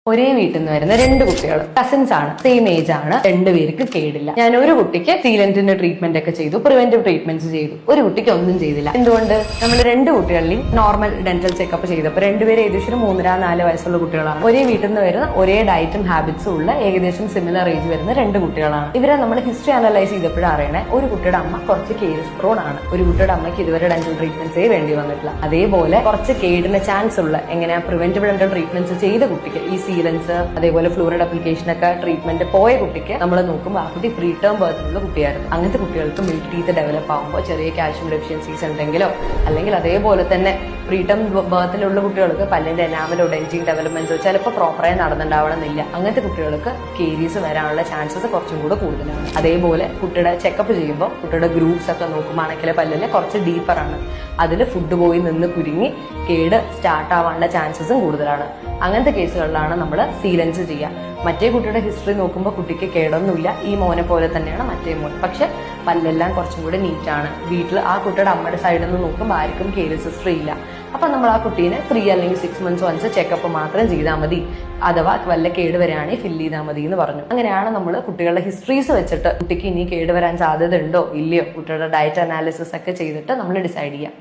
ഒരേ വീട്ടിൽ നിന്ന് വരുന്ന രണ്ട് കുട്ടികൾ കസിൻസ് ആണ്, സെയിം ഏജ് ആണ്, രണ്ടുപേർക്ക് കേടില്ല. ഞാൻ ഒരു കുട്ടിക്ക് സീലന്റിന്റെ ട്രീറ്റ്മെന്റ് ഒക്കെ ചെയ്തു, പ്രിവെന്റീവ് ട്രീറ്റ്മെന്റ്സ് ചെയ്തു, ഒരു കുട്ടിക്ക് ഒന്നും ചെയ്തില്ല. എന്തുകൊണ്ട്? നമ്മൾ രണ്ട് കുട്ടികളിലും നോർമൽ ഡെന്റൽ ചെക്കപ്പ് ചെയ്തപ്പോൾ രണ്ടുപേരും ഏകദേശം 3-4 വയസ്സുള്ള കുട്ടികളാണ്. ഒരേ വീട്ടിൽ നിന്ന് വരുന്ന ഒരേ ഡയറ്റും ഹാബിറ്റ്സും ഉള്ള ഏകദേശം സിമിലർ ഏജ് വരുന്ന രണ്ട് കുട്ടികളാണ്. ഇവരെ നമ്മൾ ഹിസ്റ്ററി അനലൈസ് ചെയ്തപ്പോഴും അറിയണേ, ഒരു കുട്ടിയുടെ അമ്മ കുറച്ച് കേസ് പ്രോൺ ആണ്, ഒരു കുട്ടിയുടെ അമ്മയ്ക്ക് ഇതുവരെ ഡെന്റൽ ട്രീറ്റ്മെന്റ്സേ വേണ്ടി വന്നിട്ടില്ല. അതേപോലെ കുറച്ച് കേടിന് ചാൻസ് ഉള്ള എങ്ങനെയാ പ്രിവെന്റീവ് ഡെന്റൽ ട്രീറ്റ്മെന്റ്സ് ചെയ്ത കുട്ടിക്ക് ഈ സീലൻസ് അതേപോലെ ഫ്ലൂറിഡ് അപ്ലിക്കേഷൻ ഒക്കെ ട്രീറ്റ്മെന്റ് പോയ കുട്ടിക്ക് നമ്മൾ നോക്കുമ്പോൾ ആ കുട്ടി പ്രീ ടേം ബർത്തിലുള്ള കുട്ടിയായിരുന്നു. അങ്ങനത്തെ കുട്ടികൾക്ക് മിൽക്ക് ടീത്ത് ഡെവലപ്പ് ആകുമ്പോൾ ചെറിയ കാൽഷ്യം ഡെഫിഷ്യൻസീസ് ഉണ്ടെങ്കിലോ അല്ലെങ്കിൽ അതേപോലെ തന്നെ പ്രീ ടേം ബർത്തിലുള്ള കുട്ടികൾക്ക് പല്ലിന്റെ എനാമലോ ഡെന്റിങ് ഡെവലപ്മെന്റ്സോ ചിലപ്പോൾ പ്രോപ്പറായി നടന്നുണ്ടാവണമെന്നില്ല. അങ്ങനത്തെ കുട്ടികൾക്ക് കേരീസ് വരാനുള്ള ചാൻസസ് കുറച്ചും കൂടെ കൂടുതലാണ്. അതേപോലെ കുട്ടിയുടെ ചെക്കപ്പ് ചെയ്യുമ്പോൾ കുട്ടിയുടെ ഗ്രൂപ്പ്സ് ഒക്കെ നോക്കുമ്പോഴാണെങ്കിൽ പല്ലില് കുറച്ച് ഡീപ്പറാണ്, അതിൽ ഫുഡ് പോയി നിന്ന് കുരുങ്ങി കേട് സ്റ്റാർട്ട് ആവാനുള്ള ചാൻസസും കൂടുതലാണ്. അങ്ങനത്തെ കേസുകളിലാണ് നമ്മൾ സീലൻസ് ചെയ്യുക. മറ്റേ കുട്ടിയുടെ ഹിസ്റ്ററി നോക്കുമ്പോൾ കുട്ടിക്ക് കേടൊന്നുമില്ല, ഈ മോനെ പോലെ തന്നെയാണ് മറ്റേ മോൻ, പക്ഷെ പല്ലെല്ലാം കുറച്ചും കൂടെ നീറ്റാണ്. വീട്ടിൽ ആ കുട്ടിയുടെ അമ്മയുടെ സൈഡിൽ നിന്ന് നോക്കുമ്പോൾ ആർക്കും കേസ് ഹിസ്റ്ററി ഇല്ല. അപ്പൊ നമ്മൾ ആ കുട്ടീനെ 3 അല്ലെങ്കിൽ 6 months വൺസ് ചെക്കപ്പ് മാത്രം ചെയ്താൽ മതി, അഥവാ വല്ല കേട് വരാണെങ്കിൽ ഫില്ല് ചെയ്താൽ മതി എന്ന് പറഞ്ഞു. അങ്ങനെയാണ് നമ്മൾ കുട്ടികളുടെ ഹിസ്റ്ററീസ് വെച്ചിട്ട് കുട്ടിക്ക് ഇനി കേട് വരാൻ സാധ്യത ഉണ്ടോ ഇല്ലയോ കുട്ടിയുടെ ഡയറ്റ് അനാലിസിസ് ഒക്കെ ചെയ്തിട്ട് നമ്മൾ ഡിസൈഡ് ചെയ്യാം.